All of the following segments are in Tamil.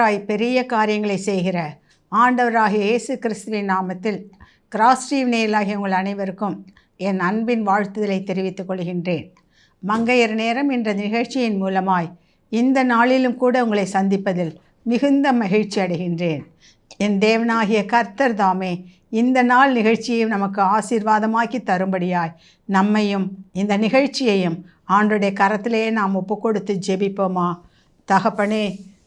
வல்லவராய் பெரிய காரியங்களை செய்கிற ஆண்டவராகிய இயேசு கிறிஸ்துவின் நாமத்தில் கிராஸ் டிவி நேயர்களாகிய உங்கள் அனைவருக்கும் என் அன்பின் வாழ்த்துதலை தெரிவித்துக் கொள்கின்றேன். மங்கையர் நேரம் என்ற நிகழ்ச்சியின் மூலமாய் இந்த நாளிலும் கூட உங்களை சந்திப்பதில் மிகுந்த மகிழ்ச்சி அடைகின்றேன். என் தேவனாகிய கர்த்தர் தாமே இந்த நாள் நிகழ்ச்சியையும் நமக்கு ஆசீர்வாதமாக்கி தரும்படியாய் நம்மையும் இந்த நிகழ்ச்சியையும் ஆண்டவருடைய கரத்திலே நாம் ஒப்புக்கொடுத்து ஜெபிப்போமா? தகப்பனே,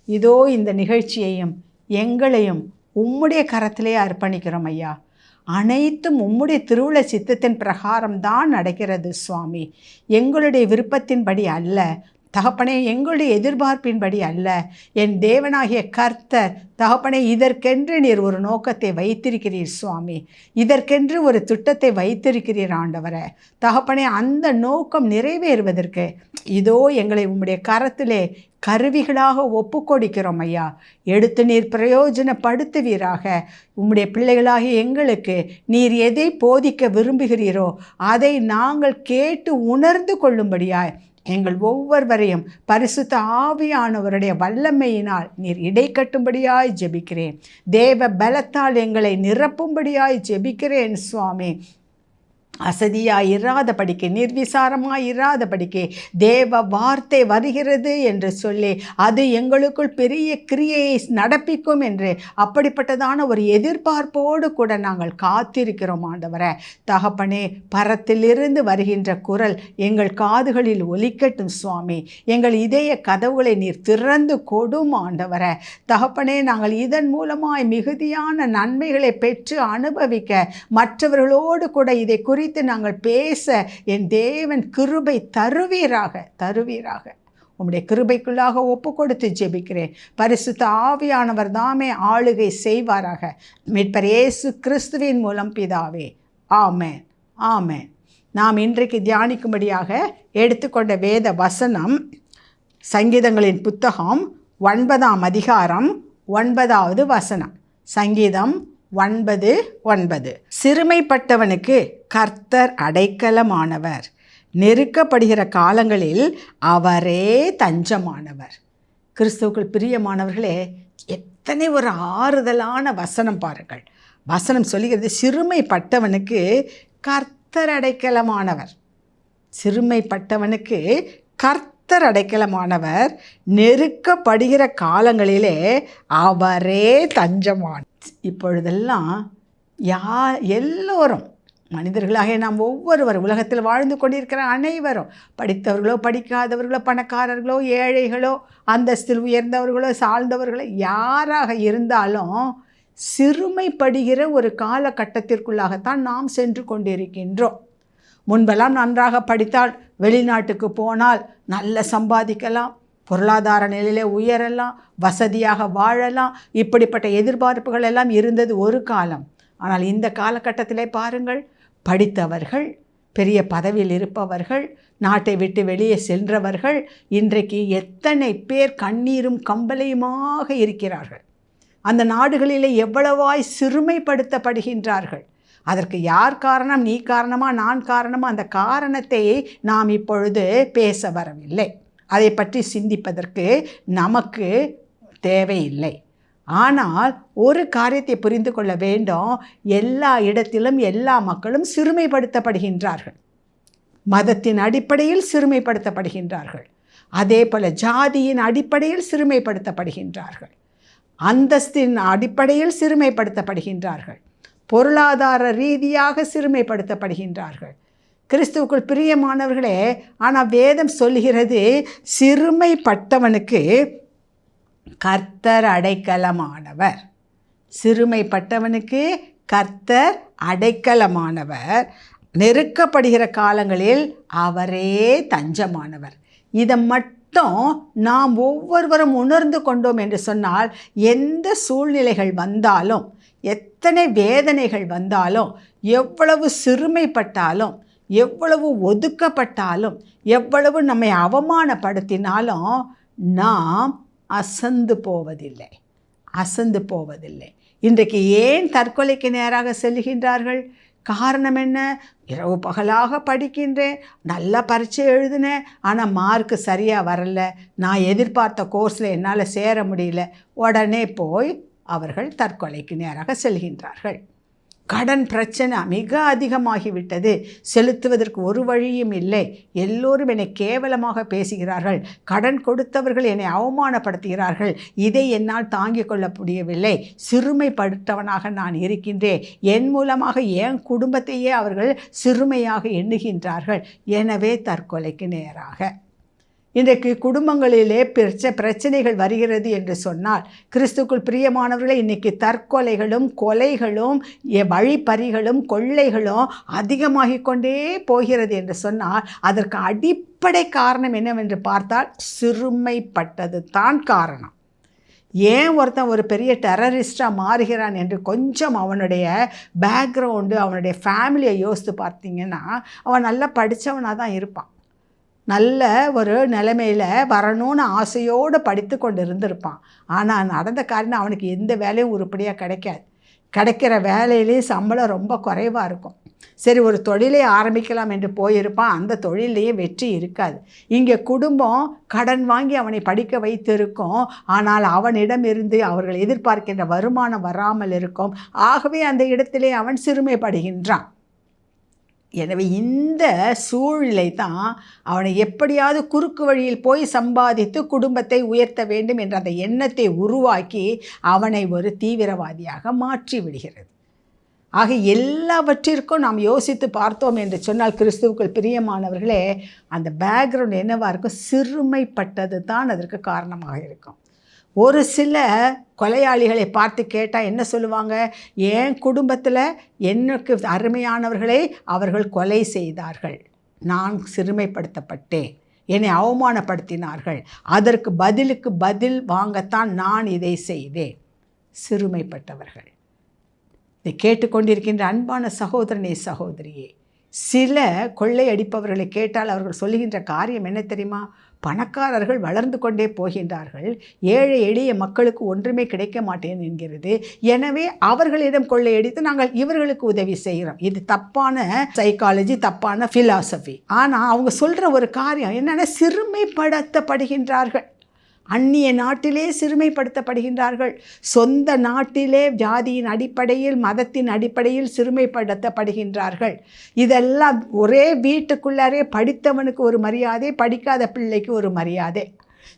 இதோ இந்த நிகழ்ச்சியையும் எங்களையும் உம்முடைய கரத்திலே அர்ப்பணிக்கிறோம் ஐயா. அனைத்தும் உம்முடைய திருவுள சித்தத்தின் பிரகாரம்தான் நடக்கிறது சுவாமி. எங்களுடைய விருப்பத்தின்படி அல்ல தகப்பனே, எங்களுடைய எதிர்பார்ப்பின்படி அல்ல. என் தேவனாகிய கர்த்தர் தகப்பனே, இதற்கென்று நீர் ஒரு நோக்கத்தை வைத்திருக்கிறீர் சுவாமி. இதற்கென்று ஒரு திட்டத்தை வைத்திருக்கிறீர் ஆண்டவரே. தகப்பனே, அந்த நோக்கம் நிறைவேறுவதற்கு இதோ எங்களை உம்முடைய கரத்திலே கருவிகளாக ஒப்புக்கொடுக்கிறோம் ஐயா. எடுத்து நீர் பிரயோஜனப்படுத்துவீராக. உம்முடைய பிள்ளைகளாகிய எங்களுக்கு நீர் எதை போதிக்க விரும்புகிறீரோ அதை நாங்கள் கேட்டு உணர்ந்து கொள்ளும்படியாய் எங்கள் ஒவ்வொருவரையும் பரிசுத்த ஆவியானவருடைய வல்லமையினால் நீர் இடைக்கட்டும்படியாய் ஜெபிக்கிறேன். தேவ பலத்தால் எங்களை நிரப்பும்படியாய் ஜெபிக்கிறேன் சுவாமி. அசதியாய் இராதபடிக்கு, நிர்விசாரமாய் இராதபடிக்கு தேவ வார்த்தை வருகிறது என்று சொல்லி அது எங்களுக்குள் பெரிய கிரியையை நடப்பிக்கும் என்று அப்படிப்பட்டதான ஒரு எதிர்பார்ப்போடு கூட நாங்கள் காத்திருக்கிறோம் ஆண்டவரே. தகப்பனே, பரத்திலிருந்து வருகின்ற குரல் எங்கள் காதுகளில் ஒலிக்கட்டும் சுவாமி. எங்கள் இதய கதவுகளை நீர் திறந்து கொடும் ஆண்டவரே. தகப்பனே, நாங்கள் இதன் மூலமாய் மிகுதியான நன்மைகளை பெற்று அனுபவிக்க, மற்றவர்களோடு கூட இதை குறித்து நாங்கள் பேச என் தேவன் கிருபை தருவீராக. உம்முடைய கிருபைக்குள்ளாக ஒப்பு கொடுத்து ஜெபிக்கிறேன். பரிசுத்த ஆவியானவர் தாமே ஆளுகை செய்வாராக. மீட்பர் இயேசு கிறிஸ்துவின் மூலம் பிதாவே, ஆமென், ஆமென். நாம் இன்றைக்கு தியானிக்கும்படியாக எடுத்துக்கொண்ட வேத வசனம் சங்கீதங்களின் புத்தகம் 9ஆம் அதிகாரம் 9வது வசனம். சங்கீதம் 9:9. சிறுமைப்பட்டவனுக்கு கர்த்தர் அடைக்கலமானவர், நெருக்கப்படுகிற காலங்களில் அவரே தஞ்சமானவர். கிறிஸ்துவுக்குள் பிரியமானவர்களே, எத்தனை ஒரு ஆறுதலான வசனம் பாருங்கள். வசனம் சொல்லுகிறது, சிறுமைப்பட்டவனுக்கு கர்த்தர் அடைக்கலமானவர். சிறுமைப்பட்டவனுக்கு கர்த்தர் அடைக்கலமானவர், நெருக்கப்படுகிற காலங்களிலே அவரே தஞ்சமானவர். இப்பொழுதெல்லாம் எல்லோரும் மனிதர்களாக நாம் ஒவ்வொருவர் உலகத்தில் வாழ்ந்து கொண்டிருக்கிற அனைவரும், படித்தவர்களோ படிக்காதவர்களோ, பணக்காரர்களோ ஏழைகளோ, அந்தஸ்தில் உயர்ந்தவர்களோ சாழ்ந்தவர்களோ, யாராக இருந்தாலும் சிறுமைப்படுகிற ஒரு காலகட்டத்திற்குள்ளாகத்தான் நாம் சென்று கொண்டிருக்கின்றோம். முன்பெல்லாம் நன்றாக படித்தால் வெளிநாட்டுக்கு போனால் நல்ல சம்பாதிக்கலாம், பொருளாதார நிலையிலே உயரலாம், வசதியாக வாழலாம், இப்படிப்பட்ட எதிர்பார்ப்புகள் எல்லாம் இருந்தது ஒரு காலம். ஆனால் இந்த காலகட்டத்திலே பாருங்கள், படித்தவர்கள், பெரிய பதவியில் இருப்பவர்கள், நாட்டை விட்டு வெளியே சென்றவர்கள் இன்றைக்கு எத்தனை பேர் கண்ணீரும் கம்பளையுமாக இருக்கிறார்கள். அந்த நாடுகளிலே எவ்வளவாய் சிறுமைப்படுத்தப்படுகின்றார்கள். அதற்கு யார் காரணம்? நீ காரணமா, நான் காரணமா? அந்த காரணத்தை நாம் இப்பொழுது பேச வரவில்லை. அதை பற்றி சிந்திப்பதற்கு நமக்கு தேவையில்லை. ஆனால் ஒரு காரியத்தை புரிந்து கொள்ள வேண்டும். எல்லா இடத்திலும் எல்லா மக்களும் சிறுமைப்படுத்தப்படுகின்றார்கள். மதத்தின் அடிப்படையில் சிறுமைப்படுத்தப்படுகின்றார்கள். அதே போல் ஜாதியின் அடிப்படையில் சிறுமைப்படுத்தப்படுகின்றார்கள். அந்தஸ்தின் அடிப்படையில் சிறுமைப்படுத்தப்படுகின்றார்கள். பொருளாதார ரீதியாக சிறுமைப்படுத்தப்படுகின்றார்கள். கிறிஸ்துவுக்குள் பிரியமானவர்களே, ஆனால் வேதம் சொல்லுகிறது, சிறுமைப்பட்டவனுக்கு கர்த்தர் அடைக்கலமானவர். சிறுமைப்பட்டவனுக்கு கர்த்தர் அடைக்கலமானவர், நெருக்கப்படுகிற காலங்களில் அவரே தஞ்சமானவர். இதை மட்டும் நாம் ஒவ்வொருவரும் உணர்ந்து கொண்டோம் என்று சொன்னால், எந்த சூழ்நிலைகள் வந்தாலும், எத்தனை வேதனைகள் வந்தாலும், எவ்வளவு சிறுமைப்பட்டாலும், எவ்வளவு ஒதுக்கப்பட்டாலும், எவ்வளவு நம்மை அவமானப்படுத்தினாலும் நாம் அசந்து போவதில்லை. இன்றைக்கு ஏன் தற்கொலைக்கு நேராக செல்கின்றார்கள்? காரணம் என்ன? இரவு பகலாக படிக்கின்றேன், நல்லா பரீட்சை எழுதினேன், ஆனால் மார்க்கு சரியாக வரல, நான் எதிர்பார்த்த கோர்ஸில் என்னால் சேர முடியல. உடனே போய் அவர்கள் தற்கொலைக்கு நேராக செல்கின்றார்கள். கடன் பிரச்சனை மிக அதிகமாகிவிட்டது, செலுத்துவதற்கு ஒரு வழியும் இல்லை, எல்லோரும் என்னை கேவலமாக பேசுகிறார்கள், கடன் கொடுத்தவர்கள் என்னை அவமானப்படுத்துகிறார்கள், இதை என்னால் தாங்கிக் கொள்ள முடியவில்லை, சிறுமைப்படுத்தவனாக நான் இருக்கின்றேன், என் மூலமாக என் குடும்பத்தையே அவர்கள் சிறுமையாக எண்ணுகின்றார்கள், எனவே தற்கொலைக்கு நேராக. இன்றைக்கு குடும்பங்களிலே பிரச்சனைகள் வருகிறது என்று சொன்னால், கிறிஸ்துக்குள் பிரியமானவர்களே, இன்றைக்கி தற்கொலைகளும் கொலைகளும் வழிப்பறிகளும் கொள்ளைகளும் அதிகமாகிக் கொண்டே போகிறது என்று சொன்னால், அதற்கு அடிப்படை காரணம் என்னவென்று பார்த்தால் சிறுமைப்பட்டது தான் காரணம். ஏன் ஒருத்தன் ஒரு பெரிய டெரரிஸ்டாக மாறுகிறான் என்று கொஞ்சம் அவனுடைய பேக்ரவுண்டு, அவனுடைய ஃபேமிலியை யோசித்து பார்த்தீங்கன்னா, அவன் நல்லா படித்தவனாக தான் இருப்பான், நல்ல ஒரு நிலைமையில் வரணும்னு ஆசையோடு படித்து கொண்டு இருந்திருப்பான். ஆனால் நடந்த காரணம் அவனுக்கு எந்த வேலையும் உருப்படியாக கிடைக்காது. கிடைக்கிற வேலையிலேயும் சம்பளம் ரொம்ப குறைவாக இருக்கும். சரி, ஒரு தொழிலை ஆரம்பிக்கலாம் என்று போயிருப்பான், அந்த தொழிலையே வெற்றி இருக்காது. இங்கே குடும்பம் கடன் வாங்கி அவனை படிக்க வைத்திருக்கும், ஆனால் அவனிடமிருந்து அவர்கள் எதிர்பார்க்கின்ற வருமானம் வராமல் இருக்கும். ஆகவே அந்த இடத்திலே அவன் சிறுமைப்படுகின்றான். எனவே இந்த சூழ்நிலை தான் அவனை எப்படியாவது குறுக்கு வழியில் போய் சம்பாதித்து குடும்பத்தை உயர்த்த வேண்டும் என்ற அந்த எண்ணத்தை உருவாக்கி அவனை ஒரு தீவிரவாதியாக மாற்றி விடுகிறது. ஆக எல்லாவற்றிற்கும் நாம் யோசித்து பார்த்தோம் என்று சொன்னால், கிறிஸ்துவுக்குள் பிரியமானவர்களே, அந்த பேக்ரவுண்ட் என்னவாக இருக்கும்? சிறுமைப்பட்டது தான் அதற்கு காரணமாக இருக்கும். ஒரு சில கொலையாளிகளை பார்த்து கேட்டால் என்ன சொல்லுவாங்க? என் குடும்பத்தில் எனக்கு அருமையானவர்களை அவர்கள் கொலை செய்தார்கள், நான் சிறுமைப்படுத்தப்பட்டேன், என்னை அவமானப்படுத்தினார்கள், அதற்கு பதிலுக்கு பதில் வாங்கத்தான் நான் இதை செய்தேன். சிறுமைப்பட்டவர்கள். இதை கேட்டுக்கொண்டிருக்கின்ற அன்பான சகோதரனே, சகோதரியே, சில கொள்ளை அடிப்பவர்களை கேட்டால் அவர்கள் சொல்லுகின்ற காரியம் என்ன தெரியுமா? பணக்காரர்கள் வளர்ந்து கொண்டே போகின்றார்கள், ஏழை எளிய மக்களுக்கு ஒன்றுமே கிடைக்க மாட்டேன் என்கிறது, எனவே அவர்களிடம் கொள்ளையடித்து நாங்கள் இவர்களுக்கு உதவி செய்கிறோம். இது தப்பான சைக்காலஜி, தப்பான ஃபிலாசபி. ஆனால் அவங்க சொல்கிற ஒரு காரியம் என்னென்னா, சிறுமைப்படுத்தப்படுகின்றார்கள். அந்நிய நாட்டிலே சிறுமைப்படுத்தப்படுகின்றார்கள், சொந்த நாட்டிலே ஜாதியின் அடிப்படையில், மதத்தின் அடிப்படையில் சிறுமைப்படுத்தப்படுகின்றார்கள். இதெல்லாம் ஒரே வீட்டுக்குள்ளாரே படித்தவனுக்கு ஒரு மரியாதை, படிக்காத பிள்ளைக்கு ஒரு மரியாதை,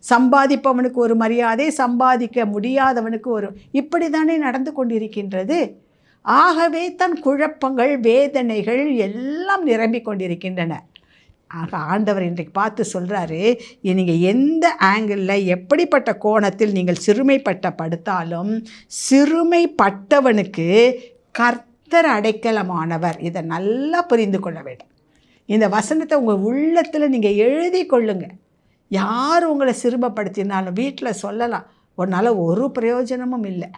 சம்பாதிப்பவனுக்கு ஒரு மரியாதை, சம்பாதிக்க முடியாதவனுக்கு ஒரு, இப்படி தானே நடந்து கொண்டிருக்கின்றது. ஆகவே தன் குழப்பங்கள், வேதனைகள் எல்லாம் நிரம்பிக் கொண்டிருக்கின்றன. ஆக ஆண்டவர் இன்றைக்கு பார்த்து சொல்கிறாரு, நீங்கள் எந்த ஆங்கிளில், எப்படிப்பட்ட கோணத்தில் நீங்கள் சிறுமைப்படுத்தாலும் சிறுமைப்பட்டவனுக்கு கர்த்தர் அடைக்கலமானவர். இதை நல்லா புரிந்து கொள்ள வேண்டும். இந்த வசனத்தை உங்கள் உள்ளத்தில் நீங்கள் எழுதி கொள்ளுங்க. யார் உங்களை சிறுமைப்படுத்தினாலும் வீட்டில் சொல்லலாம், உன்னால் ஒரு பிரயோஜனமும் இல்லை,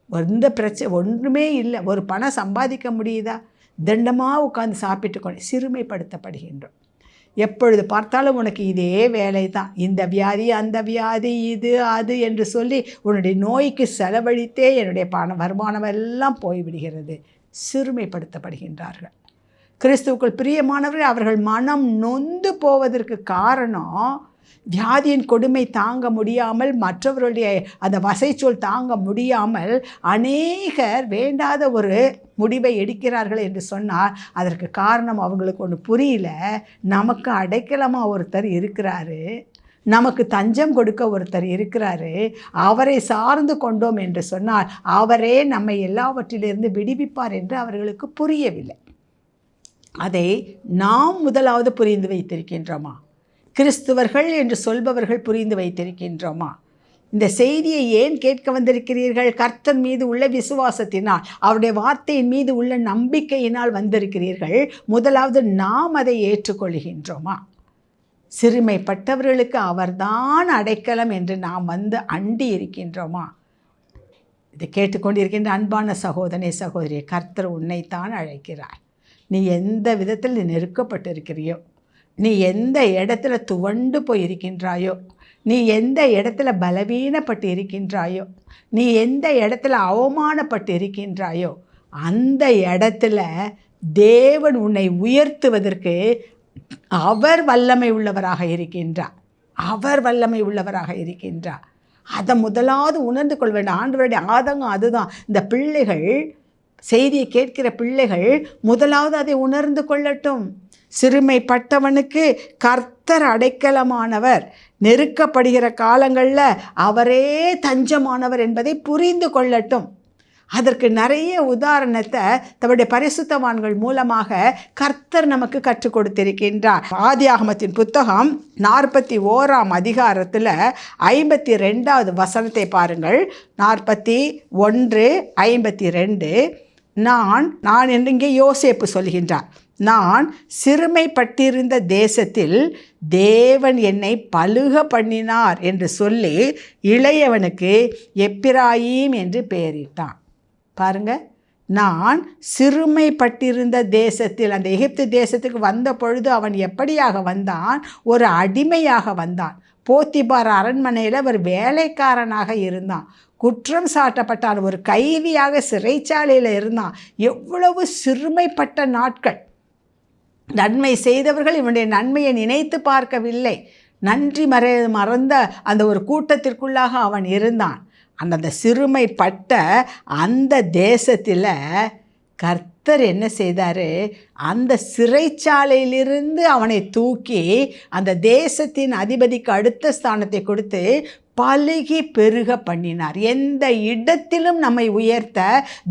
எந்த பிரச்சனை ஒன்றுமே இல்லை, ஒரு பணம் சம்பாதிக்க முடியுதா, தண்டமாக உட்காந்து சாப்பிட்டு கொண்டு சிறுமைப்படுத்தப்படுகின்றோம். எப்பொழுது பார்த்தாலும் உனக்கு இதே வேலை தான், இந்த வியாதி அந்த வியாதி இது அது என்று சொல்லி உன்னுடைய நோய்க்கு செலவழித்தே என்னுடைய வருமானம் எல்லாம் போய்விடுகிறது. சிறுமைப்படுத்தப்படுகின்றார்கள். கிறிஸ்துவுக்குள் பிரியமானவர்கள், அவர்கள் மனம் நொந்து போவதற்கு காரணம் வியாதியின் கொடுமை தாங்க முடியாமல், மற்றவர்களுடைய அந்த வசைச்சொல் தாங்க முடியாமல் அநேகர் வேண்டாத ஒரு முடிவை எடுக்கிறார்கள் என்று சொன்னால், அதற்கு காரணம் அவங்களுக்கு ஒன்று புரியல. நமக்கு அடைக்கலமாக ஒருத்தர் இருக்கிறாரு, நமக்கு தஞ்சம் கொடுக்க ஒருத்தர் இருக்கிறாரு, அவரை சார்ந்து கொண்டோம் என்று சொன்னால் அவரே நம்மை எல்லாவற்றிலிருந்து விடுவிப்பார் என்று அவர்களுக்கு புரியவில்லை. அதை நாம் முதலாவது புரிந்து வைத்திருக்கின்றோமா? கிறிஸ்துவர்கள் என்று சொல்பவர்கள் புரிந்து வைத்திருக்கின்றோமா? இந்த செய்தியை ஏன் கேட்க வந்திருக்கிறீர்கள்? கர்த்தர் மீது உள்ள விசுவாசத்தினால், அவருடைய வார்த்தையின் மீது உள்ள நம்பிக்கையினால் வந்திருக்கிறீர்கள். முதலாவது நாம் அதை ஏற்றுக்கொள்கின்றோமா? சிறுமைப்பட்டவர்களுக்கு அவர்தான் அடைக்கலம் என்று நாம் வந்து அண்டி இருக்கின்றோமா? இதை கேட்டுக்கொண்டிருக்கின்ற அன்பான சகோதரனே, சகோதரியே, கர்த்தர் உன்னைத்தான் அழைக்கிறார். நீ எந்த விதத்தில் நீ நெருக்கப்பட்டிருக்கிறியோ, நீ எந்த இடத்துல துவண்டு போயிருக்கின்றாயோ, நீ எந்த இடத்துல பலவீனப்பட்டு இருக்கின்றாயோ, நீ எந்த இடத்துல அவமானப்பட்டு இருக்கின்றாயோ, அந்த இடத்துல தேவன் உன்னை உயர்த்துவதற்கு அவர் வல்லமை உள்ளவராக இருக்கின்றார். அவர் வல்லமை உள்ளவராக இருக்கின்றார். அதை முதலாவது உணர்ந்து கொள்ள வேண்டும். ஆண்டவருடைய ஆதங்கம் அதுதான். இந்த பிள்ளைகள், செய்தியை கேட்கிற பிள்ளைகள் முதலாவது அதை உணர்ந்து கொள்ளட்டும். சிறுமைப்பட்டவனுக்கு கர்த்தர் அடைக்கலமானவர், நெருக்கப்படுகிற காலங்களில் அவரே தஞ்சமானவர் என்பதை புரிந்து கொள்ளட்டும். அதற்கு நிறைய உதாரணத்தை தன்னுடைய பரிசுத்தவான்கள் மூலமாக கர்த்தர் நமக்கு கற்றுக் கொடுத்திருக்கின்றார். ஆதியாகமத்தின் புத்தகம் 41ஆம் அதிகாரத்தில் 52வது வசனத்தை பாருங்கள். 41:52. நான் என்று இங்கே யோசேப்பு சொல்கின்றார். நான் சிறுமைப்பட்டிருந்த தேசத்தில் தேவன் என்னை பலுக பண்ணினார் என்று சொல்லி இளையவனுக்கு எப்பிராயீம் என்று பெயரிட்டான். பாருங்க, நான் சிறுமைப்பட்டிருந்த தேசத்தில், அந்த எகிப்து தேசத்துக்கு வந்த பொழுது அவன் எப்படியாக வந்தான்? ஒரு அடிமையாக வந்தான். போத்திபார் அரண்மனையில் ஒரு வேலைக்காரனாக இருந்தான். குற்றம் சாட்டப்பட்டான். ஒரு கைதியாக சிறைச்சாலையில் இருந்தான். எவ்வளவு சிறுமைப்பட்ட நாட்கள். நன்மை செய்தவர்கள் இவனுடைய நன்மையை நினைத்து பார்க்கவில்லை. நன்றி மறந்த அந்த ஒரு கூட்டத்திற்குள்ளாக அவன் இருந்தான். அந்த சிறுமைப்பட்ட அந்த தேசத்தில் கர்த்தர் என்ன செய்தார்? அந்த சிறைச்சாலையிலிருந்து அவனை தூக்கி அந்த தேசத்தின் அதிபதிக்கு அடுத்த ஸ்தானத்தை கொடுத்து பலுகி பெருக பண்ணினார். எந்த இடத்திலும் நம்மை உயர்த்த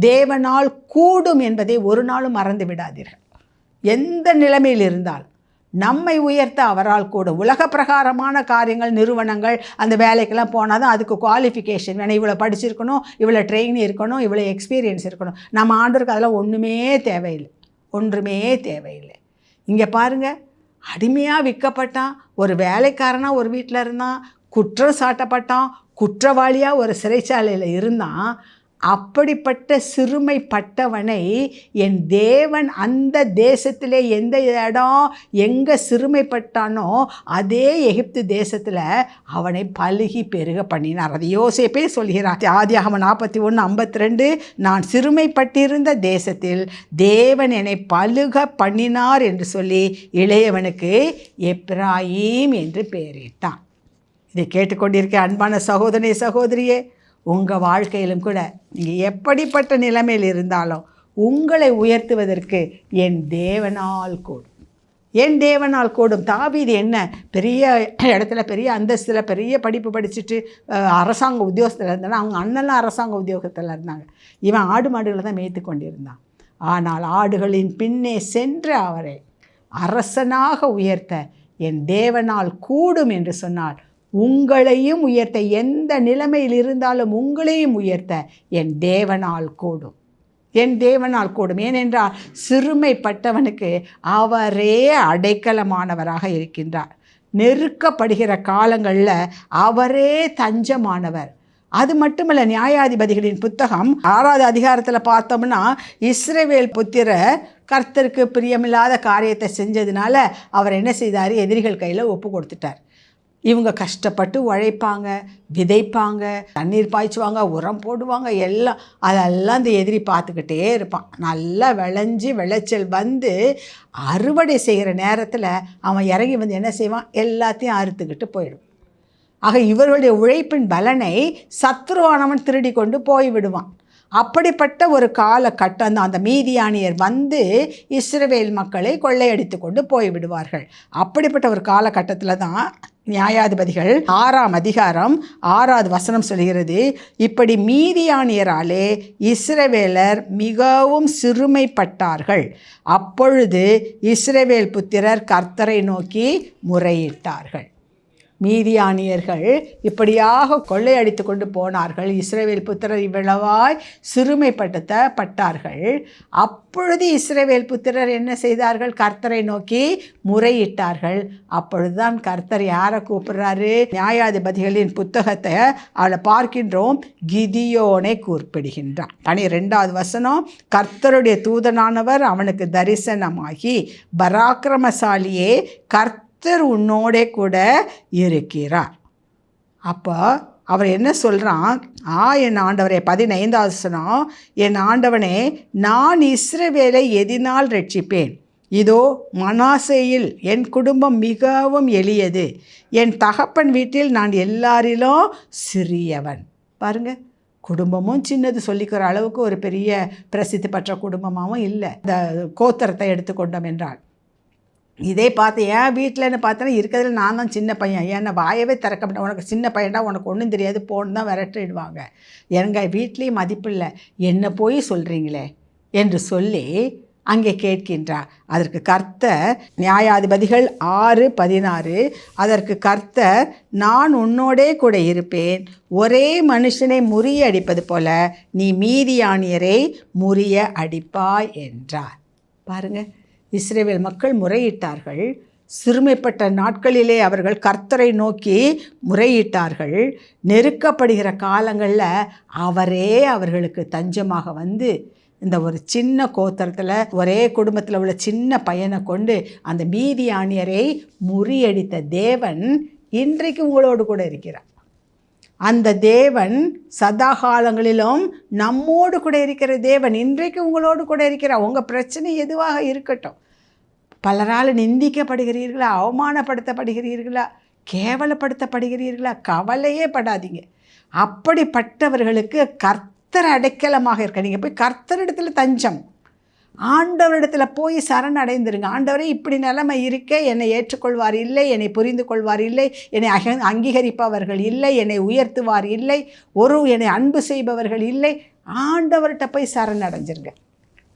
தேவனால் கூடும் என்பதை ஒரு நாளும் மறந்து விடாதீர்கள். எந்த நிலைமையில் இருந்தால் நம்மை உயர்த்த அவரால் கூட. உலக பிரகாரமான காரியங்கள், நிறுவனங்கள், அந்த வேலைக்கெல்லாம் போனால் தான் அதுக்கு குவாலிஃபிகேஷன் வேணும். இவ்வளோ படிச்சிருக்கணும், இவ்வளோ ட்ரெயினி இருக்கணும், இவ்வளோ எக்ஸ்பீரியன்ஸ் இருக்கணும். நம்ம ஆண்டவருக்கு அதெல்லாம் ஒன்றுமே தேவையில்லை, ஒன்றுமே தேவையில்லை. இங்கே பாருங்கள், அடிமையாக விற்கப்பட்டான், ஒரு வேலைக்காரனாக ஒரு வீட்டில் இருந்தான், குற்றம் சாட்டப்பட்டான், குற்றவாளியாக ஒரு சிறைச்சாலையில் இருந்தான். அப்படிப்பட்ட சிறுமைப்பட்டவனை என் தேவன் அந்த தேசத்திலே எந்த இடம் எங்கே சிறுமைப்பட்டானோ அதே எகிப்து தேசத்தில் அவனை பலுகி பெருக பண்ணினார். அதை யோசேப்பே சொல்கிறார். ஆதியாகமம் 41:52. நான் சிறுமைப்பட்டிருந்த தேசத்தில் தேவன் என்னை பலுக பண்ணினார் என்று சொல்லி இளையவனுக்கு எப்பிராயீம் என்று பெயரிட்டான். இதை கேட்டுக்கொண்டிருக்க அன்பான சகோதரனே, சகோதரியே, உங்கள் வாழ்க்கையிலும் கூட நீங்கள் எப்படிப்பட்ட நிலைமையில் இருந்தாலும் உங்களை உயர்த்துவதற்கு என் தேவனால் கூடும், என் தேவனால் கூடும். தாவீது என்ன பெரிய இடத்துல, பெரிய அந்தஸ்தில், பெரிய படிப்பு படிச்சுட்டு அரசாங்க உத்தியோகத்தில் இருந்தாலும் அவங்க அண்ணெல்லாம் அரசாங்க உத்தியோகத்தில் இருந்தாங்க. இவன் ஆடு மாடுகளை தான் மேய்த்து கொண்டிருந்தான். ஆனால் ஆடுகளின் பின்னே சென்று அவரை அரசனாக உயர்த்த என் தேவனால் கூடும் என்று சொன்னார். உங்களையும் உயர்த்த, எந்த நிலைமையில் இருந்தாலும் உங்களையும் உயர்த்த என் தேவனால் கூடும், என் தேவனால் கூடும். ஏனென்றால் சிறுமைப்பட்டவனுக்கு அவரே அடைக்கலமானவராக இருக்கின்றார். நெருக்கப்படுகிற காலங்களில் அவரே தஞ்சமானவர். அது மட்டுமல்ல, நியாயாதிபதிகளின் புத்தகம் 6வது அதிகாரத்தில் பார்த்தோம்னா, இஸ்ரவேல் புத்திரர் கர்த்தருக்கு பிரியமில்லாத காரியத்தை செஞ்சதுனால அவர் என்ன செய்தார்? எதிரிகள் கையில் ஒப்பு கொடுத்துட்டார். இவங்க கஷ்டப்பட்டு உழைப்பாங்க, விதைப்பாங்க, தண்ணீர் பாய்ச்சுவாங்க, உரம் போடுவாங்க, அதெல்லாம் இந்த எதிரி பார்த்துக்கிட்டே இருப்பான். நல்லா விளைஞ்சி விளைச்சல் வந்து அறுவடை செய்கிற நேரத்தில் அவன் இறங்கி வந்து என்ன செய்வான்? எல்லாத்தையும் அறுத்துக்கிட்டு போயிடும். ஆக இவர்களுடைய உழைப்பின் பலனை சத்ருவானவன் திருடி கொண்டு போய்விடுவான். அப்படிப்பட்ட ஒரு காலகட்டம் தான். அந்த மீதியானியர் வந்து இஸ்ரவேல் மக்களை கொள்ளையடித்து கொண்டு போய்விடுவார்கள். அப்படிப்பட்ட ஒரு காலகட்டத்தில் தான் நியாயாதிபதிகள் 6ஆம் அதிகாரம் 6வது வசனம் சொல்கிறது, இப்படி மீதியானியராலே இஸ்ரவேலர் மிகவும் சிறுமைப்பட்டார்கள். அப்பொழுது இஸ்ரவேல் புத்திரர் கர்த்தரை நோக்கி முறையிட்டார்கள். மீதியானியர்கள் இப்படியாக கொள்ளையடித்து கொண்டு போனார்கள். இஸ்ரவேல் புத்திரர் இவ்வளவாய் சிறுமைப்படுத்தப்பட்டார்கள். அப்பொழுது இஸ்ரவேல் புத்திரர் என்ன செய்தார்கள்? கர்த்தரை நோக்கி முறையிட்டார்கள். அப்பொழுதுதான் கர்த்தர் யாரை கூப்பிடுறாரு? நியாயாதிபதிகளின் புத்தகத்தை அவளை பார்க்கின்றோம், கிதியோனை குறிப்பிடுகின்றார். 12வது வசனம், கர்த்தருடைய தூதனானவர் அவனுக்கு தரிசனமாகி, பராக்கிரமசாலியே, கர்த்தர் உன்னோடே கூட இருக்கிறார். அப்போ அவர் என்ன சொல்கிறான், என் ஆண்டவரே, 15வது வசனம், என் ஆண்டவனே, நான் இஸ்ரவேலை எதினால் ரட்சிப்பேன்? இதோ மனாசேயில் என் குடும்பம் மிகவும் எளியது, என் தகப்பன் வீட்டில் நான் எல்லாரிலும் சிறியவன். பாருங்க, குடும்பமும் சின்னது சொல்லிக்கிற அளவுக்கு ஒரு பெரிய பிரசித்தி பெற்ற குடும்பமாகவும் இல்லை. இந்த கோத்திரத்தை எடுத்துக்கொண்டோம் என்றால், இதே பார்த்து என் வீட்டில்னு பார்த்தோன்னா இருக்கிறதுல நான் தான் சின்ன பையன், என்னை வாயவே திறக்க மாட்டேன், உனக்கு சின்ன பையன்டா, உனக்கு ஒன்றும் தெரியாது போன்னு தான் விரட்டிடுவாங்க. எங்கள் வீட்லேயும் மதிப்பில்லை, என்ன போய் சொல்கிறீங்களே என்று சொல்லி அங்கே கேட்கின்றார். அதற்கு கர்த்தர், நியாயாதிபதிகள் 6:16, அதற்கு கர்த்தர், நான் உன்னோடே கூட இருப்பேன், ஒரே மனுஷனை முறியடிப்பது போல நீ மீதியானியரை முறிய அடிப்பாய் என்றார். பாருங்க, இஸ்ரவேல் மக்கள் முறையிட்டார்கள். சிறுமைப்பட்ட நாட்களிலே அவர்கள் கர்த்தரை நோக்கி முறையிட்டார்கள். நெருக்கப்படுகிற காலங்களில் அவரே அவர்களுக்கு தஞ்சமாக வந்து இந்த ஒரு சின்ன கோத்திரத்தில் ஒரே குடும்பத்தில் உள்ள சின்ன பையனை கொண்டு அந்த மீதியானியரை முறியடித்த தேவன் இன்றைக்கு உங்களோடு கூட இருக்கிறார். அந்த தேவன் சதா காலங்களிலும் நம்மோடு கூட இருக்கிற தேவன் இன்றைக்கு உங்களோடு கூட இருக்கிறார். உங்கள் பிரச்சனை எதுவாக இருக்கட்டும், பலரால் நிந்திக்கப்படுகிறீர்களா, அவமானப்படுத்தப்படுகிறீர்களா, கேவலப்படுத்தப்படுகிறீர்களா, கவலையே படாதீங்க. அப்படிப்பட்டவர்களுக்கு கர்த்தர் அடைக்கலமாக இருக்க. நீங்கள் போய் கர்த்தரிடத்தில் தஞ்சம், ஆண்டவரிடத்தில் போய் சரணடைந்துருங்க. ஆண்டவரே, இப்படி நிலைமை இருக்க, என்னை ஏற்றுக்கொள்வார் இல்லை, என்னை புரிந்து கொள்வார் இல்லை, என்னை அங்கீகரிப்பவர்கள் இல்லை, என்னை உயர்த்துவார் இல்லை, என்னை அன்பு செய்பவர்கள் இல்லை. ஆண்டவர்கிட்ட போய் சரணடைஞ்சிருங்க.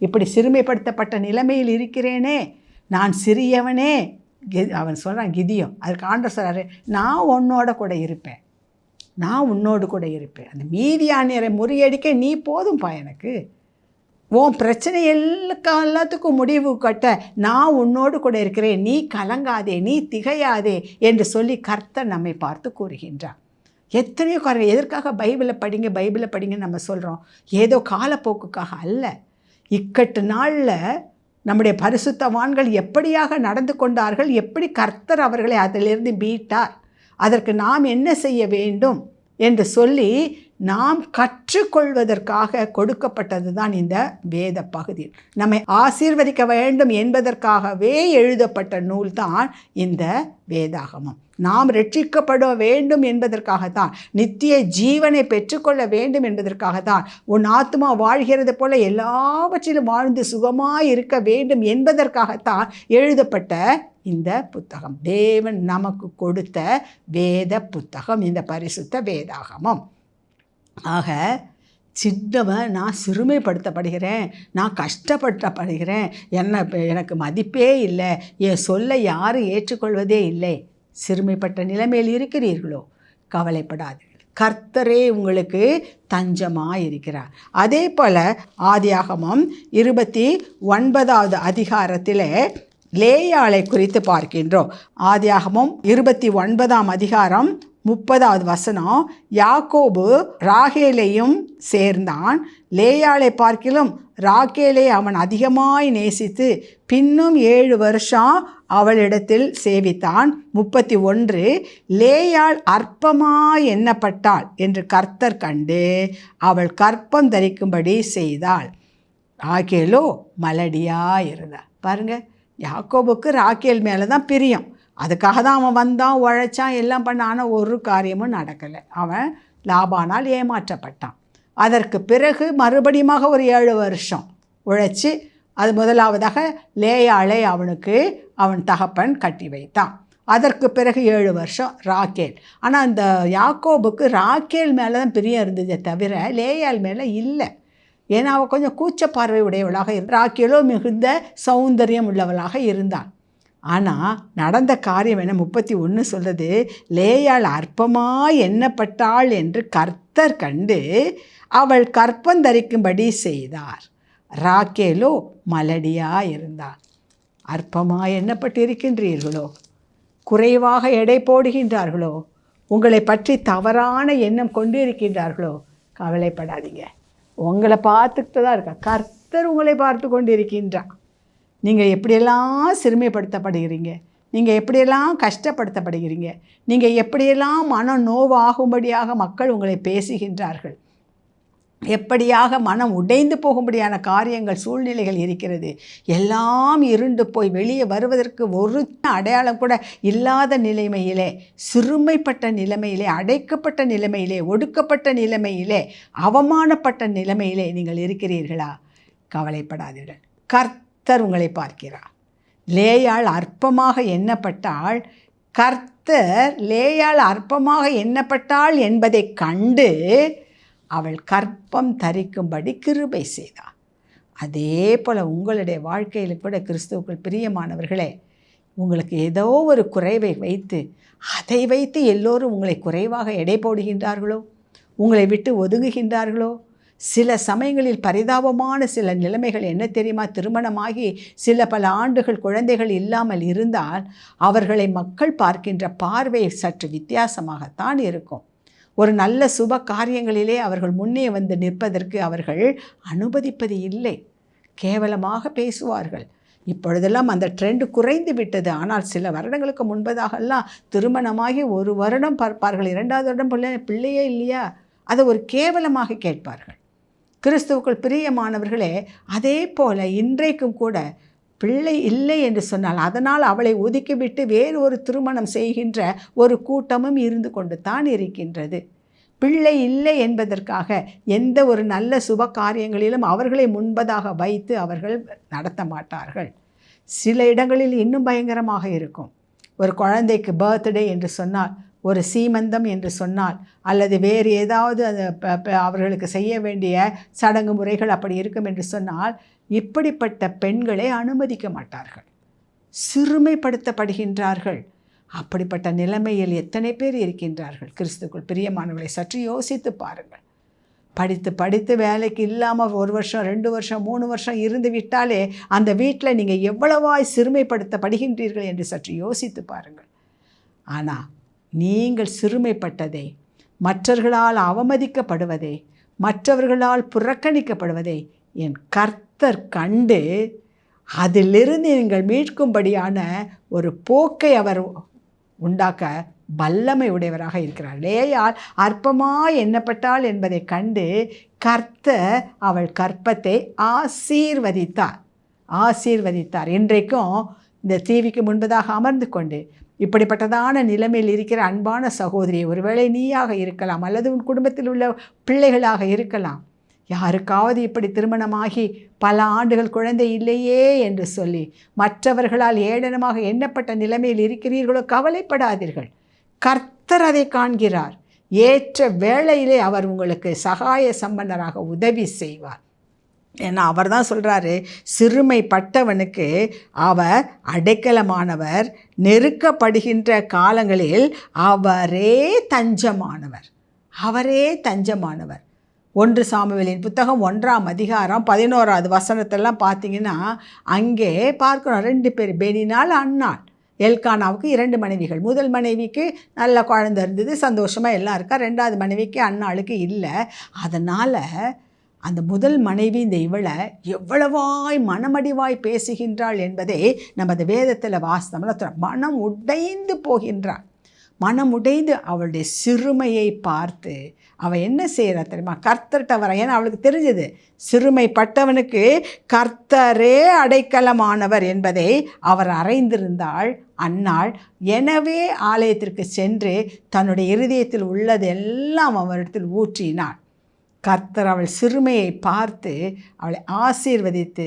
இப்படி சிறுமைப்படுத்தப்பட்ட நிலைமையில் இருக்கிறேனே, நான் சிறியவனே, அவன் சொல்கிறான் கிதியோன். அதுக்கு ஆண்டவர் சொல்கிறாரு, நான் உன்னோட கூட இருப்பேன், நான் உன்னோடு கூட இருப்பேன். அந்த மீதியானியரை முறியடிக்க நீ போதும்பா, எனக்கு உன் பிரச்சனை எல்லாத்துக்கும் முடிவு கட்ட நான் உன்னோடு கூட இருக்கிறேன், நீ கலங்காதே, நீ திகையாதே என்று சொல்லி கர்த்தர் நம்மை பார்த்து கூறுகின்றார். எத்தனையோ காரணம். எதற்காக பைபிளை படிங்கன்னு நம்ம சொல்கிறோம்? ஏதோ காலப்போக்குக்காக அல்ல. இக்கட்டு நாளில் நம்முடைய பரிசுத்தவான்கள் எப்படியாக நடந்து கொண்டார்கள், எப்படி கர்த்தர் அவர்களை அதிலிருந்து மீட்டார், அதற்கு நாம் என்ன செய்ய வேண்டும் என்று சொல்லி நாம் கற்றுக்கொள்வதற்காக கொடுக்கப்பட்டது தான் இந்த வேத பகுதி. நம்மை ஆசீர்வதிக்க வேண்டும் என்பதற்காகவே எழுதப்பட்ட நூல் தான் இந்த வேதாகமம். நாம் ரட்சிக்கப்பட வேண்டும் என்பதற்காகத்தான், நித்திய ஜீவனை பெற்றுக்கொள்ள வேண்டும் என்பதற்காகத்தான், உன் ஆத்மா வாழ்கிறது போல எல்லாவற்றிலும் வாழ்ந்து சுகமாய் இருக்க வேண்டும் என்பதற்காகத்தான் எழுதப்பட்ட இந்த புத்தகம். தேவன் நமக்கு கொடுத்த வேத புத்தகம் இந்த பரிசுத்த வேதாகமம். ஆக சின்னவன், நான் சிறுமைப்படுத்தப்படுகிறேன், நான் கஷ்டப்படுத்தப்படுகிறேன், எனக்கு மதிப்பே இல்லை, என் சொல்ல யாரும் ஏற்றுக்கொள்வதே இல்லை, சிறுமைப்பட்ட நிலைமையில் இருக்கிறீர்களோ, கவலைப்படாதீர்கள், கர்த்தரே உங்களுக்கு தஞ்சமாக இருக்கிறார். அதே போல் ஆதியாகமம் 29வது அதிகாரத்தில் லேயாளை குறித்து பார்க்கின்றோம். ஆதியாகமம் 29ஆம் அதிகாரம் 30வது வசனம், யாக்கோபு ராகேலையும் சேர்ந்தான், லேயாளை பார்க்கிலும் ராகேலை அவன் அதிகமாய் நேசித்து பின்னும் 7 வருஷம் அவளிடத்தில் சேவித்தான். 31, லேயாள் அற்பமாய் எண்ணப்பட்டாள் என்று கர்த்தர் கண்டு அவள் கற்பம் தரிக்கும்படி செய்தாள். ராகேலோ மலடியாக இருந்தாள். பாருங்கள், யாக்கோபுக்கு ராகேல் மேலே தான் பிரியம். அதுக்காக தான் அவன் வந்தான், உழைச்சான், எல்லாம் பண்ணான். ஆனால் ஒரு காரியமும் நடக்கலை. அவன் லாபானால் ஏமாற்றப்பட்டான். அதற்கு பிறகு மறுபடியும் ஒரு 7 வருஷம் உழைச்சி அது முதலாவதாக லேயாளை அவனுக்கு அவன் தகப்பன் கட்டி வைத்தான். அதற்கு பிறகு 7 வருஷம் ராகேல். ஆனால் அந்த யாக்கோபுக்கு ராகேல் மேலே தான் பிரியம் இருந்ததே தவிர லேயாள் மேலே இல்லை. ஏன்னா அவள் கொஞ்சம் கூச்ச பார்வை உடையவளாக ராகேலோ மிகுந்த சௌந்தரியம் உள்ளவளாக இருந்தாள். ஆனால் நடந்த காரியம் என்ன? 31 சொல்கிறது, லேயாள் அற்பமாய் எண்ணப்பட்டாள் என்று கர்த்தர் கண்டு அவள் கற்பம் தரிக்கும்படி செய்தார். ராகேலோ மலடியாக இருந்தாள். அற்பமாய் எண்ணப்பட்டிருக்கின்றீர்களோ, குறைவாக எடை போடுகின்றார்களோ, உங்களை பற்றி தவறான எண்ணம் கொண்டு இருக்கின்றார்களோ, கவலைப்படாதீங்க, உங்களை பார்த்துக்கிட்டு தான் இருக்கா. கர்த்தர் உங்களை பார்த்து கொண்டு இருக்கின்றார். நீங்கள் எப்படியெல்லாம் சிறுமைப்படுத்தப்படுகிறீங்க, நீங்கள் எப்படியெல்லாம் கஷ்டப்படுத்தப்படுகிறீங்க, நீங்கள் எப்படியெல்லாம் மன நோவாகும்படியாக மக்கள் உங்களை பேசுகின்றார்கள், எப்படியாக மனம் உடைந்து போகும்படியான காரியங்கள் சூழ்நிலைகள் இருக்கிறது. எல்லாம் இருண்டு போய் வெளியே வருவதற்கு ஒரு அடையாளம் கூட இல்லாத நிலைமையிலே, சிறுமைப்பட்ட நிலைமையிலே, அடைக்கப்பட்ட நிலைமையிலே, ஒடுக்கப்பட்ட நிலைமையிலே, அவமானப்பட்ட நிலைமையிலே நீங்கள் இருக்கிறீர்களா? கவலைப்படாதீர்கள், கர்த்தர் உங்களை பார்க்கிறார். லேயாள் அற்பமாக எண்ணப்பட்டால், கர்த்தர் லேயாள் அற்பமாக எண்ணப்பட்டாள் என்பதை கண்டு அவள் கற்பம் தரிக்கும்படி கிருபை செய்தார். அதே போல் உங்களுடைய வாழ்க்கையில் கூட கிறிஸ்துவுக்குள் பிரியமானவர்களே, உங்களுக்கு ஏதோ ஒரு குறைவை வைத்து அதை வைத்து எல்லோரும் உங்களை குறைவாக எடை போடுகின்றார்களோ, உங்களை விட்டு ஒதுங்குகின்றார்களோ. சில சமயங்களில் பரிதாபமான சில நிலைமைகள் என்ன தெரியுமா? திருமணமாகி பல ஆண்டுகள் குழந்தைகள் இல்லாமல் இருந்தால் அவர்களை மக்கள் பார்க்கின்ற பார்வை சற்று வித்தியாசமாகத்தான் இருக்கும். ஒரு நல்ல சுப காரியங்களிலே அவர்கள் முன்னே வந்து நிற்பதற்கு அவர்கள் அனுமதிப்பது இல்லை, கேவலமாக பேசுவார்கள். இப்பொழுதெல்லாம் அந்த ட்ரெண்ட் குறைந்து விட்டது. ஆனால் சில வருடங்களுக்கு முன்பதாகலாம் திருமணமாகி 1 வருடம் பார்ப்பார்கள், 2வது வருடம் பிள்ளையே இல்லையா, அதை ஒரு கேவலமாக கேட்பார்கள். கிறிஸ்துவுக்குள் பிரியமானவர்களே, அதே போல் இன்றைக்கும் கூட பிள்ளை இல்லை என்று சொன்னால் அதனால் அவளை ஒதுக்கிவிட்டு வேறு ஒரு திருமணம் செய்கின்ற ஒரு கூட்டமும் இருந்து கொண்டு தான் இருக்கின்றது. பிள்ளை இல்லை என்பதற்காக எந்த ஒரு நல்ல சுப காரியங்களிலும் அவர்களை முன்பதாக வைத்து அவர்கள் நடத்த மாட்டார்கள். சில இடங்களில் இன்னும் பயங்கரமாக இருக்கும். ஒரு குழந்தைக்கு பர்த்டே என்று சொன்னால், ஒரு சீமந்தம் என்று சொன்னால், அல்லது வேறு ஏதாவது அவர்களுக்கு செய்ய வேண்டிய சடங்கு முறைகள் அப்படி இருக்கும் என்று சொன்னால், இப்படிப்பட்ட பெண்களை அனுமதிக்க மாட்டார்கள், சிறுமைப்படுத்தப்படுகின்றார்கள். அப்படிப்பட்ட நிலைமையில் எத்தனை பேர் இருக்கின்றார்கள்? கிறிஸ்துக்குள் பிரியமானவர்களை சற்று யோசித்து பாருங்கள். படித்து வேலைக்கு இல்லாமல் 1 வருஷம் 2 வருஷம் 3 வருஷம் இருந்து விட்டாலே அந்த வீட்டில் நீங்கள் எவ்வளவாய் சிறுமைப்படுத்தப்படுகின்றீர்கள் என்று சற்று யோசித்து பாருங்கள். ஆனால் நீங்கள் சிறுமைப்பட்டதை, மற்றவர்களால் அவமதிக்கப்படுவதை, மற்றவர்களால் புறக்கணிக்கப்படுவதை என் கர்த்தர் கண்டு அதிலிருந்து நீங்கள் மீட்கும்படியான ஒரு போக்கை அவர் உண்டாக்க வல்லமை உடையவராக இருக்கிறார். லேயாள் அற்பமாய் எண்ணப்பட்டாள் என்பதை கண்டு கர்த்தர் அவள் கற்பத்தை ஆசீர்வதித்தார். இன்றைக்கும் இந்த டிவிக்கு முன்பதாக அமர்ந்து கொண்டு இப்படிப்பட்டதான நிலைமையில் இருக்கிற அன்பான சகோதரி, ஒருவேளை நீயாக இருக்கலாம், அல்லது உன் குடும்பத்தில் உள்ள பிள்ளைகளாக இருக்கலாம். யாருக்காவது இப்படி திருமணமாகி பல ஆண்டுகள் குழந்தை இல்லையே என்று சொல்லி மற்றவர்களால் ஏளனமாக எண்ணப்பட்ட நிலைமையில் இருக்கிறீர்களோ, கவலைப்படாதீர்கள். கர்த்தர் அதை காண்கிறார். ஏற்ற வேளையிலே அவர் உங்களுக்கு சகாய சம்பன்னராக உதவி செய்வார். ஏன்னா அவர் தான் சொல்கிறாரு, சிறுமைப்பட்டவனுக்கு அவர் அடைக்கலமானவர், நெருக்கப்படுகின்ற காலங்களில் அவரே தஞ்சமானவர். 1 சாமுவேலின் புத்தகம் 1ஆம் அதிகாரம் 11வது வசனத்தெல்லாம் பார்த்தீங்கன்னா அங்கே பார்க்குறோம் 2 பேர், பெனினால் அன்னாள். எல்கானாவுக்கு 2 மனைவிகள். முதல் மனைவிக்கு நல்ல குழந்தை இருந்தது, சந்தோஷமாக எல்லாம் இருக்கா. 2வது மனைவிக்கு அன்னாளுக்கு இல்லை. அதனால் அந்த முதல் மனைவி இந்த இவளை எவ்வளவாய் மனமடிவாய் பேசுகின்றாள் என்பதை நம்ம அந்த வேதத்தில் வாசித்தோம்னா மனம் உடைந்து போகின்றாள். மனம் உடைந்து அவளுடைய சிறுமையை பார்த்து அவள் என்ன செய்கிறா தெரியுமா? கர்த்தர்கிட்ட வர. ஏன்னா அவளுக்கு தெரிஞ்சது சிறுமைப்பட்டவனுக்கு கர்த்தரே அடைக்கலமானவர் என்பதை அவர் அறிந்திருந்தாள் அன்னாள். எனவே ஆலயத்திற்கு சென்று தன்னுடைய இருதயத்தில் உள்ளதெல்லாம் அவரிடத்தில் ஊற்றினாள். கர்த்தர் அவள் சிறுமையை பார்த்து அவளை ஆசீர்வதித்து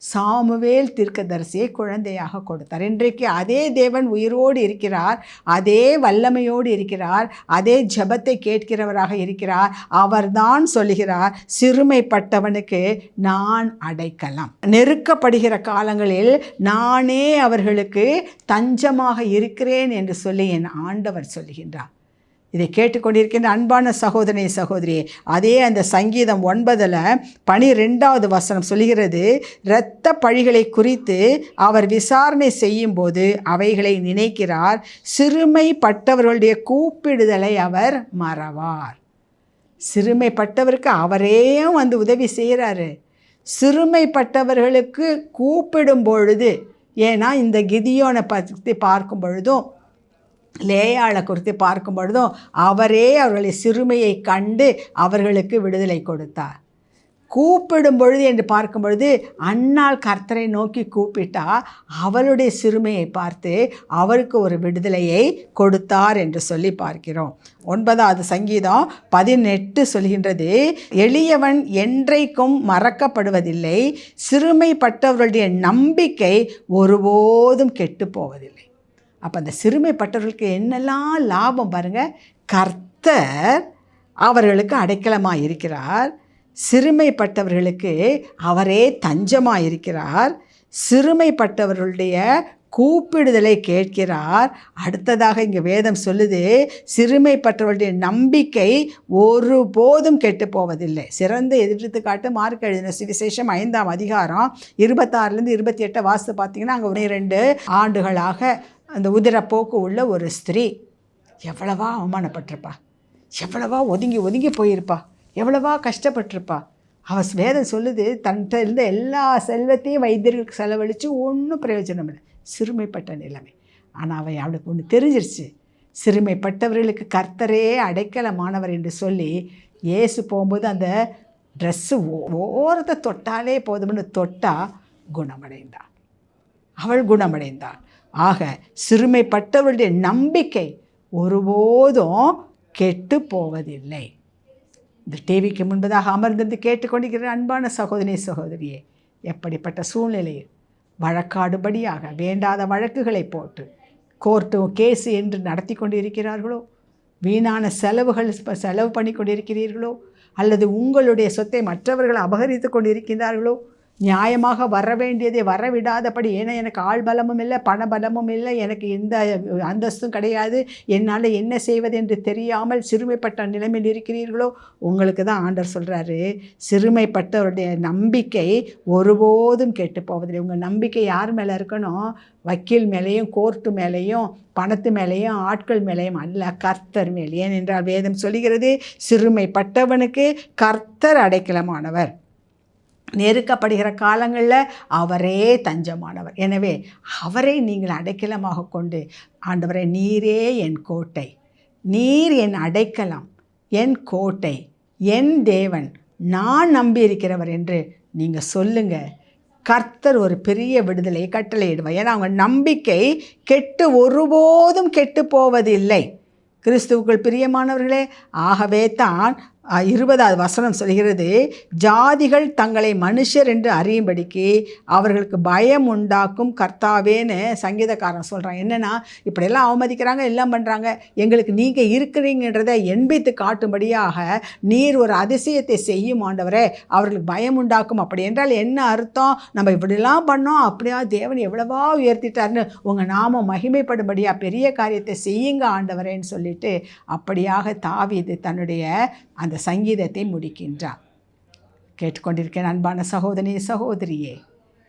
சாமுவேல் தீர்க்கதரிசியை குழந்தையாக கொடுத்தார். இன்றைக்கு அதே தேவன் உயிரோடு இருக்கிறார், அதே வல்லமையோடு இருக்கிறார், அதே ஜெபத்தை கேட்கிறவராக இருக்கிறார். அவர்தான் சொல்லுகிறார், சிறுமைப்பட்டவனுக்கு நான் அடைக்கலம், நெருக்கப்படுகிற காலங்களில் நானே அவர்களுக்கு தஞ்சமாக இருக்கிறேன் என்று சொல்லி என் ஆண்டவர் சொல்லுகின்றார். இதை கேட்டுக்கொண்டிருக்கின்ற அன்பான சகோதரனே சகோதரியே, அதே அந்த சங்கீதம் 9 12வது வசனம் சொல்கிறது, இரத்த பழிகளை குறித்து அவர் விசாரணை செய்யும்போது அவைகளை நினைக்கிறார், சிறுமைப்பட்டவர்களுடைய கூப்பிடுதலை அவர் மறவார். சிறுமைப்பட்டவருக்கு அவரேயும் வந்து உதவி செய்கிறாரு. சிறுமைப்பட்டவர்களுக்கு கூப்பிடும் பொழுது ஏன்னா இந்த கிதியோனை பற்றி பார்க்கும் பொழுதும் லேயாளை குறித்து பார்க்கும் பொழுதும் அவரே அவர்களை சிறுமையை கண்டு அவர்களுக்கு விடுதலை கொடுத்தார். கூப்பிடும் பொழுது என்று பார்க்கும் பொழுது அன்னாள் கர்த்தரை நோக்கி கூப்பிட்டா அவளுடைய சிறுமையை பார்த்து அவருக்கு ஒரு விடுதலையை கொடுத்தார் என்று சொல்லி பார்க்கிறோம். 9வது சங்கீதம் 18 சொல்கின்றது, எளியவன் என்றைக்கும் மறக்கப்படுவதில்லை, சிறுமைப்பட்டவர்களுடைய நம்பிக்கை ஒருபோதும் கெட்டு போவதில்லை. அப்போ அந்த சிறுமைப்பட்டவர்களுக்கு என்னெல்லாம் லாபம் பாருங்கள். கர்த்தர் அவர்களுக்கு அடைக்கலமாக இருக்கிறார், சிறுமைப்பட்டவர்களுக்கு அவரே தஞ்சமாக இருக்கிறார், சிறுமைப்பட்டவர்களுடைய கூப்பிடுதலை கேட்கிறார். அடுத்ததாக இங்கே வேதம் சொல்லுது, சிறுமைப்பட்டவர்களுடைய நம்பிக்கை ஒருபோதும் கெட்டு போவதில்லை. சிறந்த எதிர்த்துக்காட்டு மார்க் எழுதின சுவிசேஷம் 5ஆம் அதிகாரம் 26லேருந்து 28 வாசித்து பார்த்தீங்கன்னா, அங்கே 12 ஆண்டுகளாக அந்த உதிரப்போக்கு உள்ள ஒரு ஸ்திரீ எவ்வளவா அவமானப்பட்டிருப்பா, எவ்வளவா ஒதுங்கி ஒதுங்கி போயிருப்பா, எவ்வளவா கஷ்டப்பட்டிருப்பா. அவள் வேதம் சொல்லுது, தன்கிட்ட இருந்த எல்லா செல்வத்தையும் வைத்தியர்களுக்கு செலவழித்து ஒன்றும் பிரயோஜனம் இல்லை, சிறுமைப்பட்ட நிலைமை. ஆனால் அவளுக்கு ஒன்று தெரிஞ்சிருச்சு, சிறுமைப்பட்டவர்களுக்கு கர்த்தரே அடைக்கலமானவர் என்று சொல்லி இயேசு போகும்போது அந்த ட்ரெஸ்ஸு ஓரத்தை தொட்டாலே போதும்னு தொட்டா குணமடைந்தாள், அவள் குணமடைந்தாள். ஆக சிறுமைப்பட்டவர்களுடைய நம்பிக்கை ஒருபோதும் கெட்டு போவதில்லை. இந்த டிவிக்கு முன்பதாக அமர்ந்திருந்து கேட்டுக்கொண்டிருக்கிற அன்பான சகோதரி சகோதரியே, எப்படிப்பட்ட சூழ்நிலையில் வழக்காடுபடியாக வேண்டாத வழக்குகளை போட்டு கோர்ட்டு கேஸு என்று நடத்தி கொண்டு இருக்கிறார்களோ, வீணான செலவு பண்ணி கொண்டிருக்கிறீர்களோ, அல்லது உங்களுடைய சொத்தை மற்றவர்கள் அபகரித்து கொண்டு இருக்கின்றார்களோ, நியாயமாக வர வேண்டியதை வரவிடாதபடி, ஏன்னா எனக்கு ஆள் பலமும் இல்லை, பண பலமும் இல்லை, எனக்கு எந்த அந்தஸ்தும் கிடையாது, என்னால் என்ன செய்வது என்று தெரியாமல் சிறுமைப்பட்ட நிலைமையில் இருக்கிறீர்களோ, உங்களுக்கு தான் ஆண்டவர் சொல்கிறாரு, சிறுமைப்பட்டவருடைய நம்பிக்கை ஒருபோதும் கெட்டு போவதில்லை. உங்கள் நம்பிக்கை யார் மேலே இருக்கணும்? வக்கீல் மேலேயும் கோர்ட்டு மேலேயும் பணத்து மேலேயும் ஆட்கள் மேலேயும் அல்ல, கர்த்தர் மேல். ஏனென்றால் வேதம் சொல்கிறது, சிறுமைப்பட்டவனுக்கு கர்த்தர் அடைக்கலமானவர், நெருக்கப்படுகிற காலங்களில் அவரே தஞ்சமானவர். எனவே அவரை நீங்கள் அடைக்கலமாக கொண்டு, ஆண்டவரே நீரே என் கோட்டை, நீர் என் அடைக்கலம், என் கோட்டை, என் தேவன், நான் நம்பியிருக்கிறவர் என்று நீங்கள் சொல்லுங்கள். கர்த்தர் ஒரு பெரிய விடுதலை கட்டளையிடுவார். ஏன்னா அவங்க நம்பிக்கை ஒருபோதும் கெட்டு போவதில்லை. கிறிஸ்துவுக்குள் பிரியமானவர்களே, ஆகவே தான் 20வது வசனம் சொல்கிறது, ஜாதிகள் தங்களை மனுஷர் என்று அறியும்படிக்கு அவர்களுக்கு பயம் உண்டாக்கும் கர்த்தாவேன்னு சங்கீதக்காரன் சொல்கிறான். என்னென்னா, இப்படியெல்லாம் அவமதிக்கிறாங்க, எல்லாம் பண்ணுறாங்க, எங்களுக்கு நீங்கள் இருக்கிறீங்கன்றதை எண்பித்து காட்டும்படியாக நீர் ஒரு அதிசயத்தை செய்யும் ஆண்டவரே, அவர்களுக்கு பயம் உண்டாக்கும். அப்படி என்றால் என்ன அர்த்தம்? நம்ம இப்படிலாம் பண்ணோம், அப்படியா தேவன் எவ்வளவா உயர்த்திட்டாருன்னு உங்கள் நாமம் மகிமைப்படும்படியாக பெரிய காரியத்தை செய்யுங்க ஆண்டவரேன்னு சொல்லிட்டு அப்படியாக தாவீது தன்னுடைய அந்த சங்கீதத்தை முடிக்கின்றார். கேட்டுக்கொண்டிருக்கேன் அன்பான சகோதரி சகோதரியே,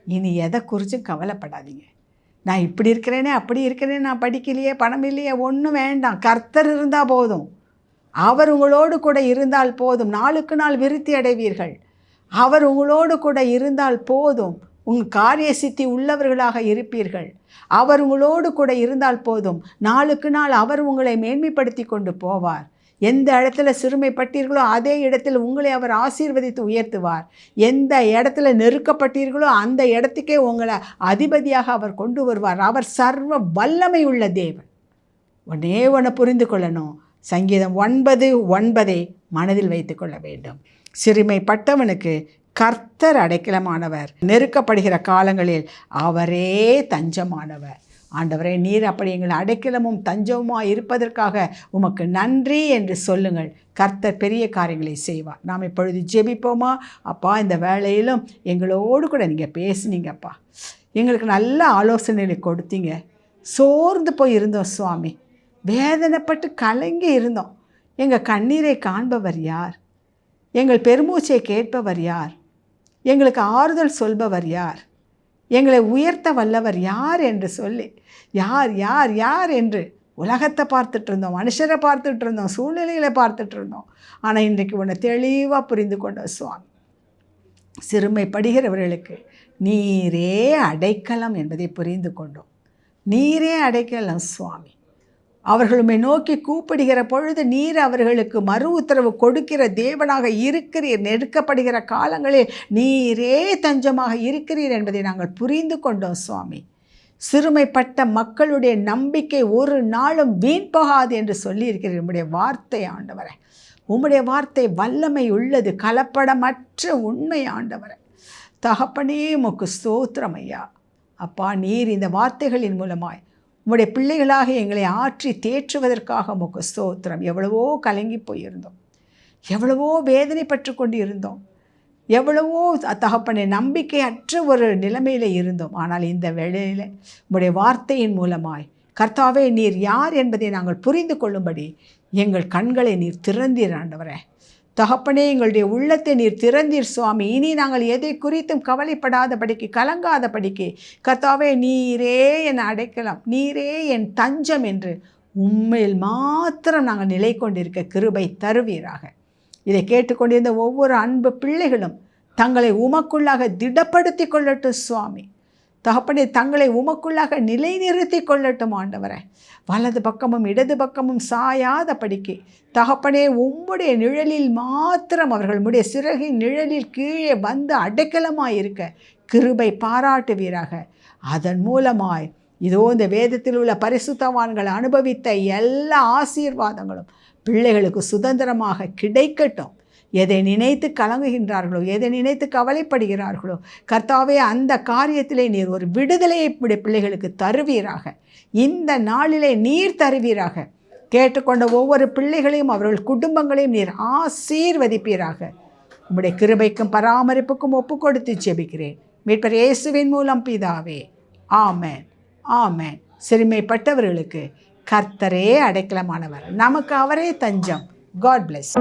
இனி எதை குறித்தும் கவலைப்படாதீங்க. நான் இப்படி இருக்கிறேனே, அப்படி இருக்கிறேனே, நான் படிக்கலையே, பணம் இல்லையே, ஒன்றும் வேண்டாம். கர்த்தர் இருந்தால் போதும், அவர் உங்களோடு கூட இருந்தால் போதும். நாளுக்கு நாள் விருத்தி அடைவீர்கள். அவர் உங்களோடு கூட இருந்தால் போதும், உங்கள் காரிய சித்தி உள்ளவர்களாக இருப்பீர்கள். அவர் உங்களோடு கூட இருந்தால் போதும், நாளுக்கு நாள் அவர் உங்களை மேன்மைப்படுத்தி கொண்டு போவார். எந்த இடத்துல சிறுமைப்பட்டீர்களோ அதே இடத்தில் உங்களை அவர் ஆசீர்வதித்து உயர்த்துவார். எந்த இடத்துல நெருக்கப்பட்டீர்களோ அந்த இடத்துக்கே உங்களை அதிபதியாக அவர் கொண்டு வருவார். அவர் சர்வ வல்லமை உள்ள தேவன். ஒன்னே ஒன்று புரிந்து கொள்ளணும், சங்கீதம் 9:9 மனதில் வைத்து கொள்ள வேண்டும். சிறுமைப்பட்டவனுக்கு கர்த்தர் அடைக்கலமானவர், நெருக்கப்படுகிற காலங்களில் அவரே தஞ்சமானவர். ஆண்டவரே, நீர் அப்படி எங்கள் அடைக்கலமும் தஞ்சமுமாக இருப்பதற்காக உமக்கு நன்றி என்று சொல்லுங்கள். கர்த்தர் பெரிய காரியங்களை செய்வார். நாம் இப்பொழுது ஜெபிப்போமா? அப்பா, இந்த வேளையிலும் எங்களோடு கூட நீங்கள் பேசுனீங்கப்பா, எங்களுக்கு நல்ல ஆலோசனைகளை கொடுத்தீங்க. சோர்ந்து போய் இருந்தோம் சுவாமி, வேதனைப்பட்டு கலங்கி இருந்தோம். எங்கள் கண்ணீரை காண்பவர் யார்? எங்கள் பெருமூச்சை கேட்பவர் யார்? எங்களுக்கு ஆறுதல் சொல்பவர் யார்? எங்களை உயர்த்த வல்லவர் யார் என்று சொல்லி யார் யார் யார் என்று உலகத்தை பார்த்துட்டு இருந்தோம், மனுஷரை பார்த்துட்டு இருந்தோம், சூழ்நிலைகளை பார்த்துட்டு இருந்தோம். ஆனால் இன்றைக்கு உன்னை தெளிவாக புரிந்து கொண்டோம் சுவாமி. சிறுமைப்படுகிறவர்களுக்கு நீரே அடைக்கலம் என்பதை புரிந்து கொண்டோம். நீரே அடைக்கலம் சுவாமி. அவர்களுமே நோக்கி கூப்பிடுகிற பொழுது நீர் அவர்களுக்கு மறு உத்தரவு கொடுக்கிற தேவனாக இருக்கிறீர். நெருக்கப்படுகிற காலங்களில் நீரே தஞ்சமாக இருக்கிறீர் என்பதை நாங்கள் புரிந்து கொண்டோம் சுவாமி. சிறுமைப்பட்ட மக்களுடைய நம்பிக்கை ஒரு நாளும் வீண் போகாது என்று சொல்லியிருக்கிறீர். உம்முடைய வார்த்தை ஆண்டவரே, உம்முடைய வார்த்தை வல்லமை உள்ளது, கலப்படமற்ற உண்மை ஆண்டவரே. தகப்பனே உமக்கு ஸ்தோத்திரம் ஐயா. அப்பா, நீர் இந்த வார்த்தைகளின் மூலமாய் உம்முடைய பிள்ளைகளாக எங்களை ஆற்றி தேற்றுவதற்காக உமக்கு ஸ்தோத்திரம். எவ்வளவோ கலங்கி போயிருந்தோம், எவ்வளவோ வேதனைப்பட்டு கொண்டு இருந்தோம், எவ்வளவோ தகப்பனை நம்பிக்கையற்ற ஒரு நிலைமையில் இருந்தோம். ஆனால் இந்த வேளையில் உம்முடைய வார்த்தையின் மூலமாய் கர்த்தாவே, நீர் யார் என்பதை நாங்கள் புரிந்து கொள்ளும்படி எங்கள் கண்களை நீர் திறந்தீர் ஆண்டவரே. தகப்பனே, எங்களுடைய உள்ளத்தை நீர் திறந்தீர் சுவாமி. இனி நாங்கள் எதை குறித்தும் கவலைப்படாதபடிக்கு, கலங்காதபடிக்கு கர்த்தாவே, நீரே என் அடைக்கலம், நீரே என் தஞ்சம் என்று உம்மில் மாத்திரம் நாங்கள் நிலை கொண்டிருக்க கிருபை தருவீராக. இதை கேட்டுக்கொண்டிருந்த ஒவ்வொரு அன்பு பிள்ளைகளும் தங்களை உமக்குள்ளாக திடப்படுத்தி கொள்ளட்டும் சுவாமி. தகப்பனே, தங்களை உமக்குள்ளாக நிலைநிறுத்தி கொள்ளட்டும் ஆண்டவரே. வலது பக்கமும் இடது பக்கமும் சாயாதபடிக்கு தகப்பனே, உம்முடைய நிழலில் மாத்திரம் அவர்கள் உம்முடைய சிறகின் நிழலில் கீழே வந்து அடைக்கலமாயிருக்க கிருபை பாராட்டுவீராக. அதன் மூலமாய் இதோ இந்த வேதத்தில் உள்ள பரிசுத்தவான்கள் அனுபவித்த எல்லா ஆசீர்வாதங்களும் பிள்ளைகளுக்கு சுதந்திரமாக கிடைக்கட்டும். எதை நினைத்து கலங்குகின்றார்களோ, எதை நினைத்து கவலைப்படுகிறார்களோ கர்த்தாவே, அந்த காரியத்திலே நீர் ஒரு விடுதலையை பிள்ளைகளுக்கு தருவீராக. இந்த நாளிலே நீர் தருவீராக. கேட்டுக்கொண்ட ஒவ்வொரு பிள்ளைகளையும் அவர்கள் குடும்பங்களையும் நீர் ஆசீர்வதிப்பீராக. உம்முடைய கிருபைக்கும் பராமரிப்புக்கும் ஒப்பு கொடுத்து ஜெபிக்கிறேன் மீட்பர் இயேசுவின் மூலம் பிதாவே, ஆமென், ஆமென். சிறுமைப்பட்டவர்களுக்கு கர்த்தரே அடைக்கலமானவர், நமக்கு அவரே தஞ்சம். God plus.